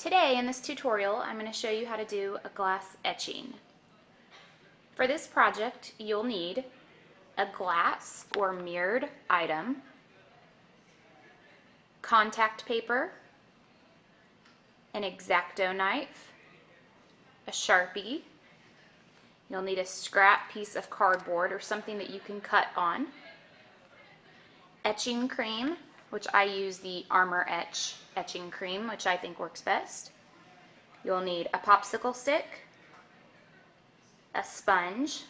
Today in this tutorial I'm going to show you how to do a glass etching. For this project you'll need a glass or mirrored item, contact paper, an X-Acto knife, a Sharpie. You'll need a scrap piece of cardboard or something that you can cut on, etching cream, which I use the Armor Etch etching cream, which I think works best. You'll need a popsicle stick, a sponge,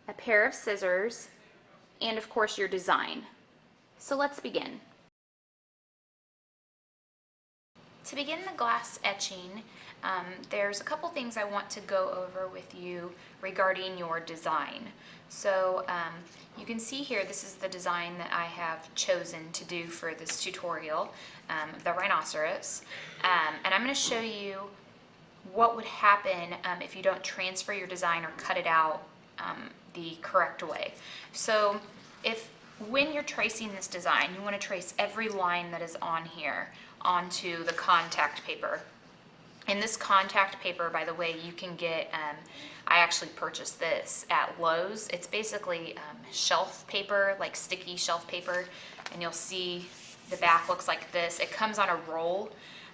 a pair of scissors, and of course your design. So let's begin. To begin the glass etching, there's a couple things I want to go over with you regarding your design. So you can see here, this is the design that I have chosen to do for this tutorial, the rhinoceros. And I'm going to show you what would happen if you don't transfer your design or cut it out the correct way. So when you're tracing this design, you want to trace every line that is on here onto the contact paper. And this contact paper, by the way, you can get, I actually purchased this at Lowe's. It's basically shelf paper, like sticky shelf paper, and you'll see the back looks like this. It comes on a roll,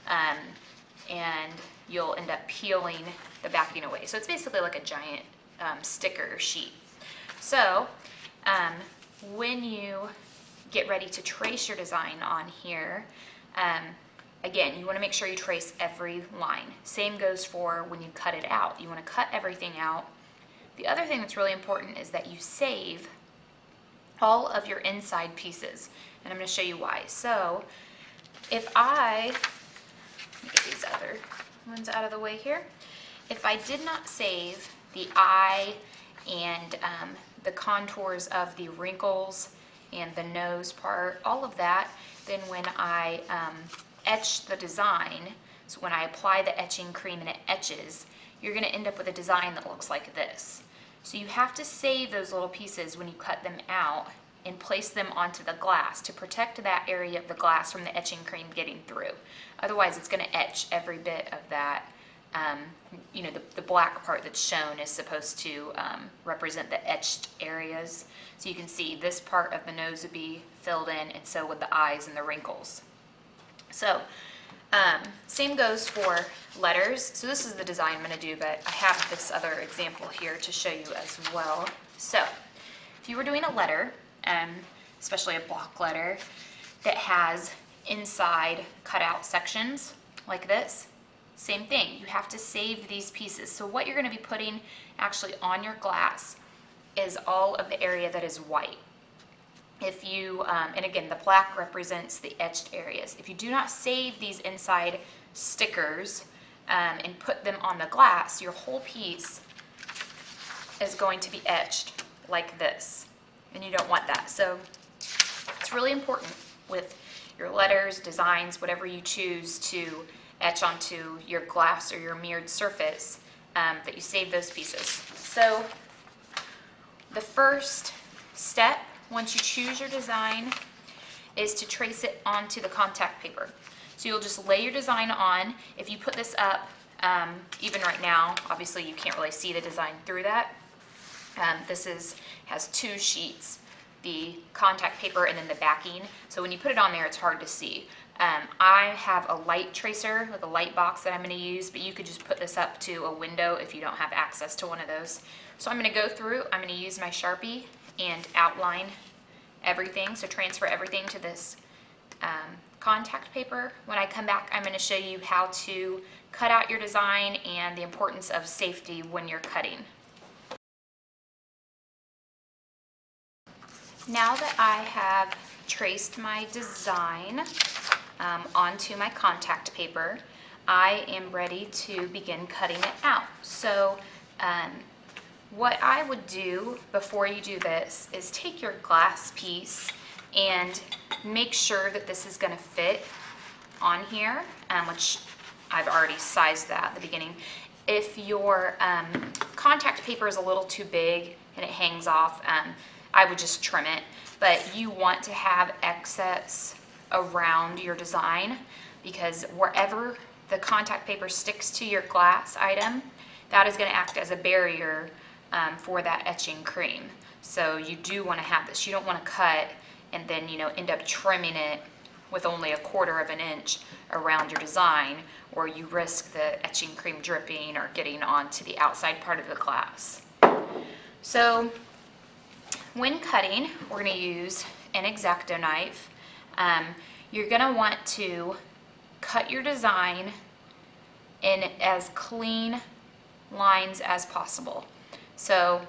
and you'll end up peeling the backing away. So it's basically like a giant sticker sheet. So when you get ready to trace your design on here, again, you want to make sure you trace every line. Same goes for when you cut it out. You want to cut everything out. The other thing that's really important is that you save all of your inside pieces, and I'm going to show you why. So if let me get these other ones out of the way here. If I did not save the eye and the contours of the wrinkles and the nose part, all of that, then when I etch the design, so when I apply the etching cream and it etches, you're going to end up with a design that looks like this. So you have to save those little pieces when you cut them out and place them onto the glass to protect that area of the glass from the etching cream getting through. Otherwise it's going to etch every bit of that. You know, the black part that's shown is supposed to represent the etched areas. So you can see this part of the nose would be filled in, and so would the eyes and the wrinkles. So same goes for letters. So this is the design I'm going to do, but I have this other example here to show you as well. So if you were doing a letter, especially a block letter that has inside cutout sections like this, same thing, you have to save these pieces. So what you're going to be putting actually on your glass is all of the area that is white. If you, and again, the black represents the etched areas. If you do not save these inside stickers and put them on the glass, your whole piece is going to be etched like this, and you don't want that. So it's really important with your letters, designs, whatever you choose to etch onto your glass or your mirrored surface, that you save those pieces. So the first step, once you choose your design, is to trace it onto the contact paper. So you'll just lay your design on. If you put this up, even right now, obviously you can't really see the design through that. This has two sheets, the contact paper and then the backing. So when you put it on there, it's hard to see. I have a light tracer with a light box that I'm going to use, but you could just put this up to a window if you don't have access to one of those. So I'm going to go through, I'm going to use my Sharpie and outline everything, so transfer everything to this contact paper. When I come back, I'm going to show you how to cut out your design and the importance of safety when you're cutting. Now that I have traced my design onto my contact paper, I am ready to begin cutting it out. So what I would do before you do this is take your glass piece and make sure that this is going to fit on here, which I've already sized that at the beginning. If your contact paper is a little too big and it hangs off, I would just trim it. But you want to have excess around your design. because wherever the contact paper sticks to your glass item, that is going to act as a barrier for that etching cream. So you do want to have this. You don't want to cut and then end up trimming it with only 1/4 of an inch around your design, or you risk the etching cream dripping or getting onto the outside part of the glass. So when cutting, we're going to use an X-Acto knife. You're going to want to cut your design in as clean lines as possible. So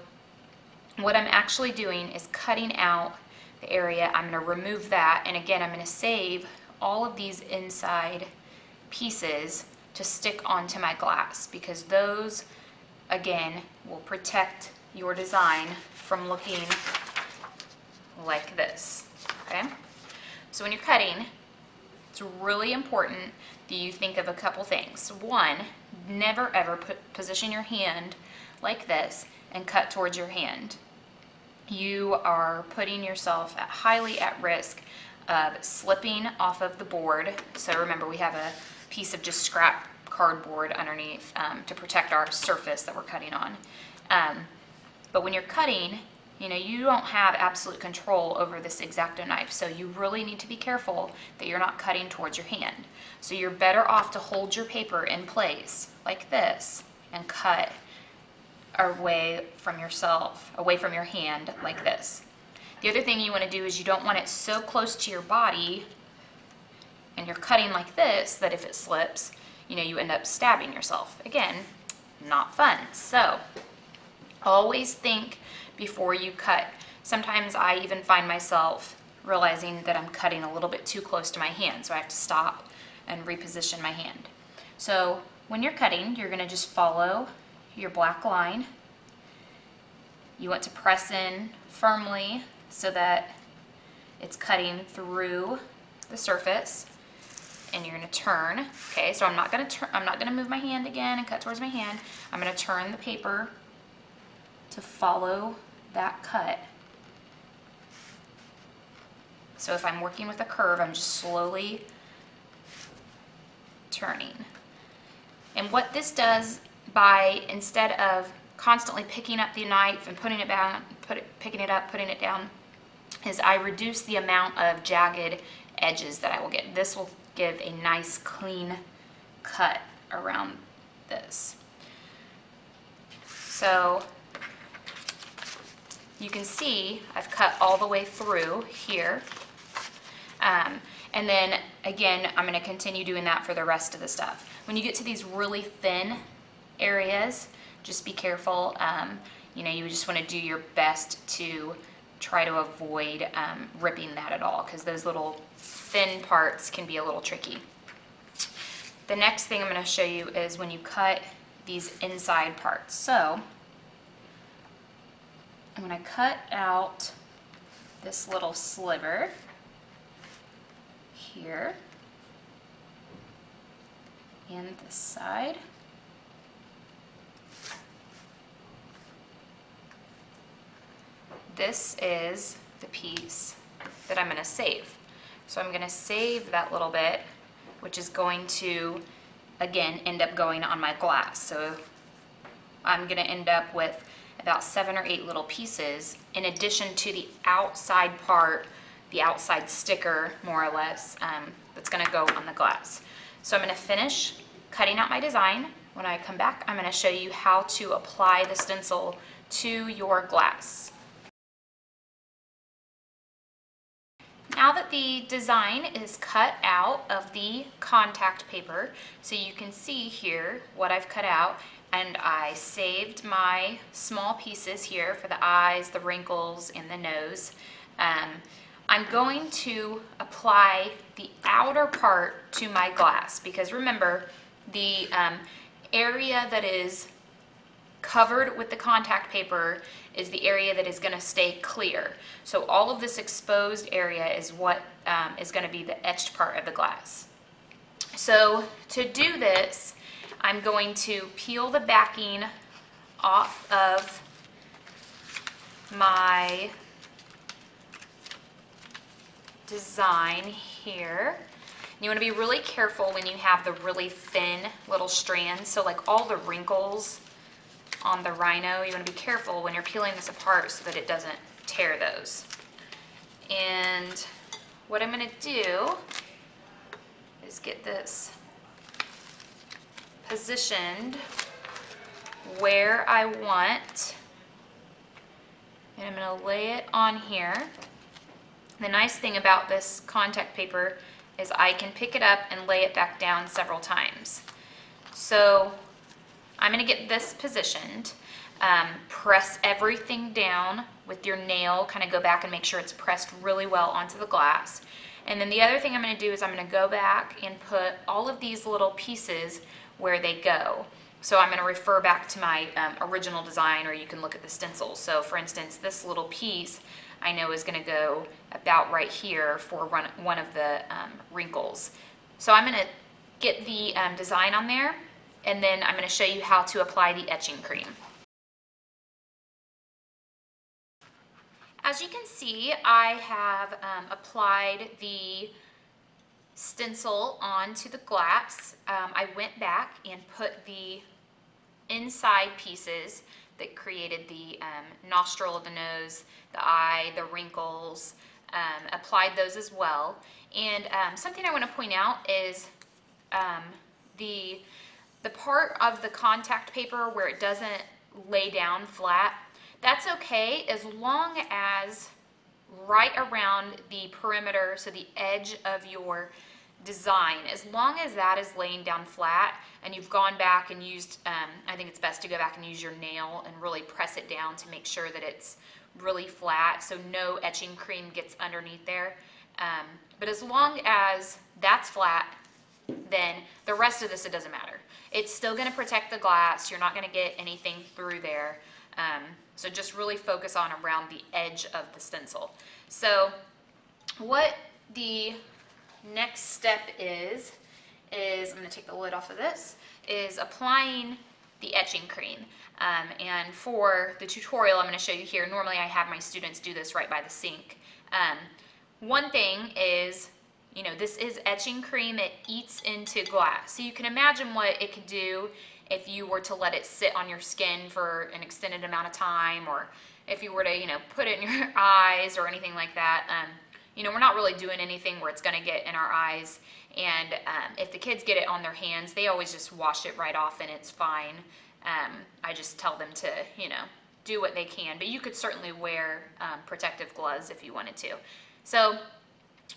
what I'm actually doing is cutting out the area. I'm going to remove that, and again, I'm going to save all of these inside pieces to stick onto my glass, because those, again, will protect your design from looking like this, okay? So when you're cutting, it's really important that you think of a couple things. One, never ever position your hand like this and cut towards your hand. You are putting yourself highly at risk of slipping off of the board. So remember, we have a piece of just scrap cardboard underneath to protect our surface that we're cutting on. But when you're cutting, you don't have absolute control over this X-Acto knife, so you really need to be careful that you're not cutting towards your hand. So you're better off to hold your paper in place like this and cut away from yourself, away from your hand like this. The other thing you want to do is you don't want it so close to your body and you're cutting like this that if it slips, you end up stabbing yourself. Again, not fun. So always think before you cut. Sometimes I even find myself realizing that I'm cutting a little bit too close to my hand, so I have to stop and reposition my hand. So when you're cutting, you're going to just follow your black line. You want to press in firmly so that it's cutting through the surface, and you're going to turn. Okay, so I'm not going to move my hand again and cut towards my hand. I'm going to turn the paper to follow that cut. So if I'm working with a curve, I'm just slowly turning. And what this does, by instead of constantly picking up the knife and putting it down, picking it up, putting it down, is I reduce the amount of jagged edges that I will get. This will give a nice clean cut around this. So you can see I've cut all the way through here. And then again, I'm going to continue doing that for the rest of the stuff. When you get to these really thin areas, just be careful. You just want to do your best to try to avoid ripping that at all, because those little thin parts can be a little tricky. The next thing I'm going to show you is when you cut these inside parts. So I'm going to cut out this little sliver here and this side. This is the piece that I'm going to save. So I'm going to save that little bit, which is going to, again, end up going on my glass. So I'm going to end up with about 7 or 8 little pieces in addition to the outside part, the outside sticker, more or less, that's going to go on the glass. So I'm going to finish cutting out my design. When I come back, I'm going to show you how to apply the stencil to your glass. Now that the design is cut out of the contact paper, so you can see here what I've cut out, and I saved my small pieces here for the eyes, the wrinkles, and the nose. I'm going to apply the outer part to my glass, because remember, the area that is covered with the contact paper is the area that is going to stay clear. So all of this exposed area is what is going to be the etched part of the glass. So to do this, I'm going to peel the backing off of my design here, You want to be really careful when you have the really thin little strands. So like all the wrinkles on the rhino, you want to be careful when you're peeling this apart so that it doesn't tear those. And what I'm going to do is get this positioned where I want, and I'm going to lay it on here. The nice thing about this contact paper is I can pick it up and lay it back down several times. So I'm going to get this positioned. Press everything down with your nail, kind of go back and make sure it's pressed really well onto the glass. And then the other thing I'm going to do is I'm going to go back and put all of these little pieces where they go. So I'm going to refer back to my original design, or you can look at the stencil. So for instance, this little piece I know is going to go about right here for one of the wrinkles. So I'm going to get the design on there, and then I'm going to show you how to apply the etching cream. As you can see, I have applied the stencil onto the glass. I went back and put the inside pieces that created the nostril of the nose, the eye, the wrinkles, applied those as well. And something I want to point out is the part of the contact paper where it doesn't lay down flat. That's okay as long as right around the perimeter, so the edge of your design, as long as that is laying down flat and you've gone back and used, I think it's best to go back and use your nail and really press it down to make sure that it's really flat so no etching cream gets underneath there. But as long as that's flat, then the rest of this, it doesn't matter. It's still going to protect the glass. You're not going to get anything through there. So just really focus on around the edge of the stencil. So what the next step is I'm going to take the lid off of this, is applying the etching cream. And for the tutorial I'm going to show you here, normally I have my students do this right by the sink. One thing is, you know, this is etching cream. It eats into glass. So you can imagine what it could do if you were to let it sit on your skin for an extended amount of time, or if you were to, you know, put it in your eyes or anything like that. You know, we're not really doing anything where it's going to get in our eyes. And if the kids get it on their hands, they always just wash it right off and it's fine. I just tell them to, you know, do what they can. But you could certainly wear protective gloves if you wanted to. So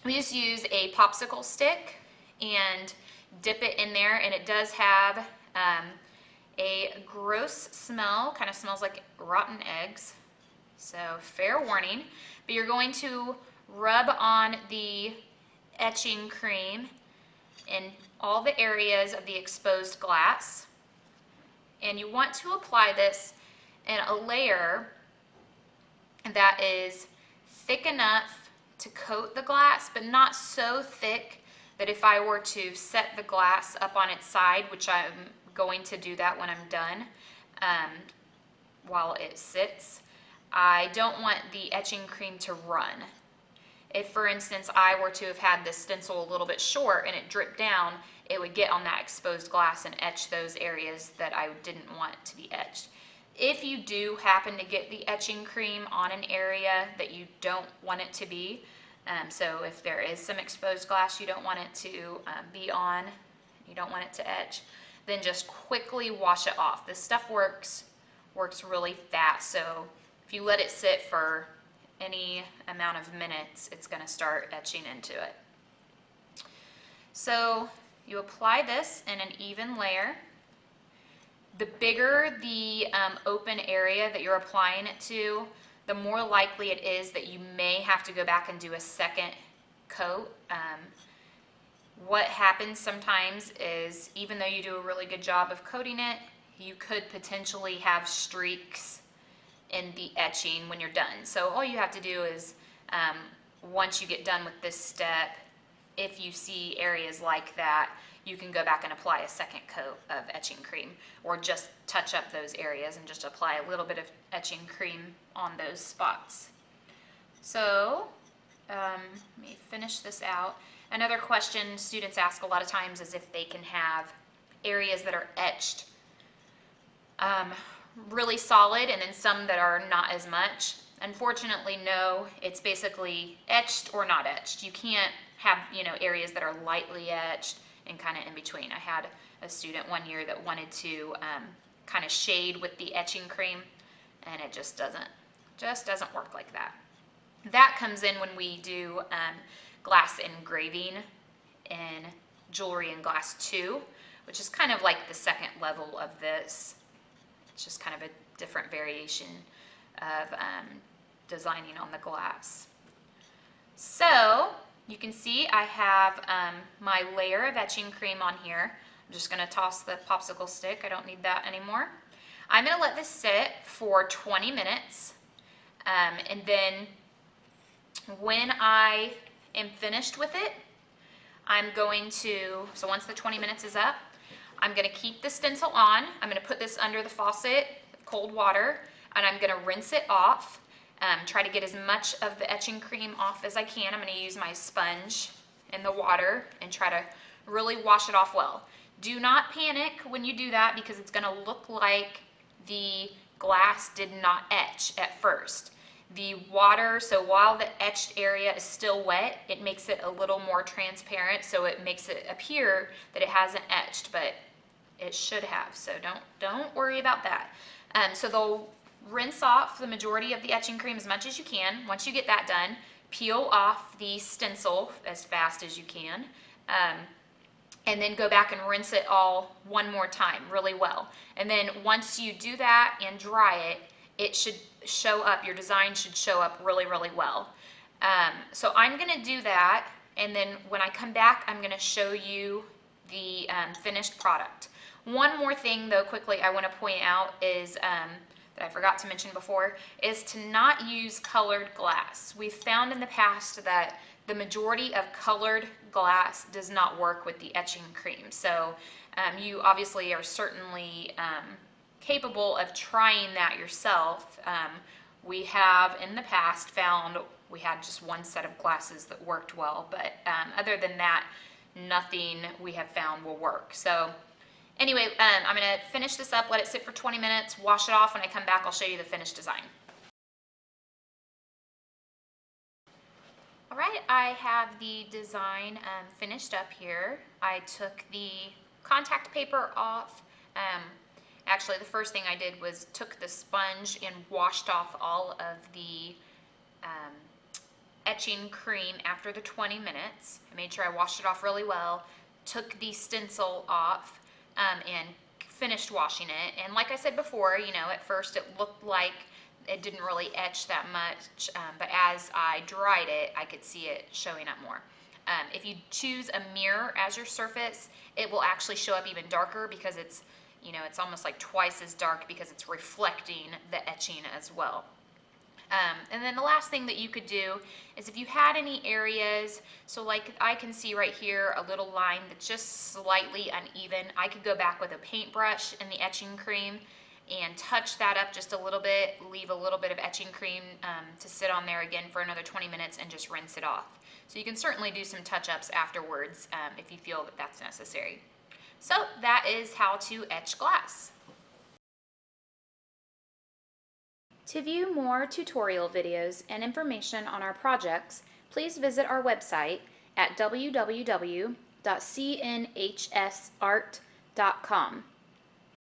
we just use a popsicle stick and dip it in there, and it does have a gross smell, kind of smells like rotten eggs, so fair warning. But you're going to rub on the etching cream in all the areas of the exposed glass, and you want to apply this in a layer that is thick enough to coat the glass, but not so thick that if I were to set the glass up on its side, which I'm going to do that when I'm done, while it sits, I don't want the etching cream to run. If, for instance, I were to have had this stencil a little bit short and it dripped down, it would get on that exposed glass and etch those areas that I didn't want to be etched. If you do happen to get the etching cream on an area that you don't want it to be, so if there is some exposed glass you don't want it to be on, you don't want it to etch, then just quickly wash it off. This stuff works really fast, so if you let it sit for any amount of minutes, it's going to start etching into it. So you apply this in an even layer. The bigger the open area that you're applying it to, the more likely it is that you may have to go back and do a second coat. What happens sometimes is, even though you do a really good job of coating it, you could potentially have streaks in the etching when you're done. So all you have to do is, once you get done with this step, if you see areas like that, you can go back and apply a second coat of etching cream, or just touch up those areas and just apply a little bit of etching cream on those spots. So let me finish this out. Another question students ask a lot of times is if they can have areas that are etched really solid and then some that are not as much. Unfortunately, no, it's basically etched or not etched. You can't have, areas that are lightly etched and kind of in between. I had a student one year that wanted to kind of shade with the etching cream, and it just doesn't work like that. That comes in when we do glass engraving in Jewelry and Glass 2, which is kind of like the second level of this. It's just kind of a different variation of designing on the glass. So you can see I have my layer of etching cream on here. I'm just going to toss the popsicle stick. I don't need that anymore. I'm going to let this sit for 20 minutes. And then when I am finished with it, I'm going to, so once the 20 minutes is up, I'm going to keep the stencil on. I'm going to put this under the faucet, cold water, and I'm going to rinse it off. Try to get as much of the etching cream off as I can. I'm going to use my sponge in the water and try to really wash it off well. Do not panic when you do that because it's going to look like the glass did not etch at first. The water, so while the etched area is still wet, it makes it a little more transparent, so it makes it appear that it hasn't etched, but it should have, so don't worry about that. So they'll rinse off the majority of the etching cream as much as you can. Once you get that done, peel off the stencil as fast as you can, and then go back and rinse it all one more time really well. And then once you do that and dry it, it should show up, your design should show up really, really well. So I'm going to do that, and then when I come back, I'm going to show you the finished product. One more thing, though, quickly I want to point out is that I forgot to mention before, is to not use colored glass. We've found in the past that the majority of colored glass does not work with the etching cream. So you obviously are certainly capable of trying that yourself. We have in the past found we had just one set of glasses that worked well, but other than that, nothing we have found will work. So anyway, I'm going to finish this up, let it sit for 20 minutes, wash it off. When I come back, I'll show you the finished design. All right, I have the design finished up here. I took the contact paper off. Actually, the first thing I did was took the sponge and washed off all of the etching cream after the 20 minutes. I made sure I washed it off really well, took the stencil off, and finished washing it. And like I said before, at first it looked like it didn't really etch that much, but as I dried it, I could see it showing up more. If you choose a mirror as your surface, it will actually show up even darker because it's almost like twice as dark because it's reflecting the etching as well. And then the last thing that you could do is if you had any areas, so like I can see right here a little line that's just slightly uneven, I could go back with a paintbrush and the etching cream and touch that up just a little bit, leave a little bit of etching cream to sit on there again for another 20 minutes and just rinse it off. So you can certainly do some touch-ups afterwards if you feel that that's necessary. So that is how to etch glass. To view more tutorial videos and information on our projects, please visit our website at www.cnhsart.com.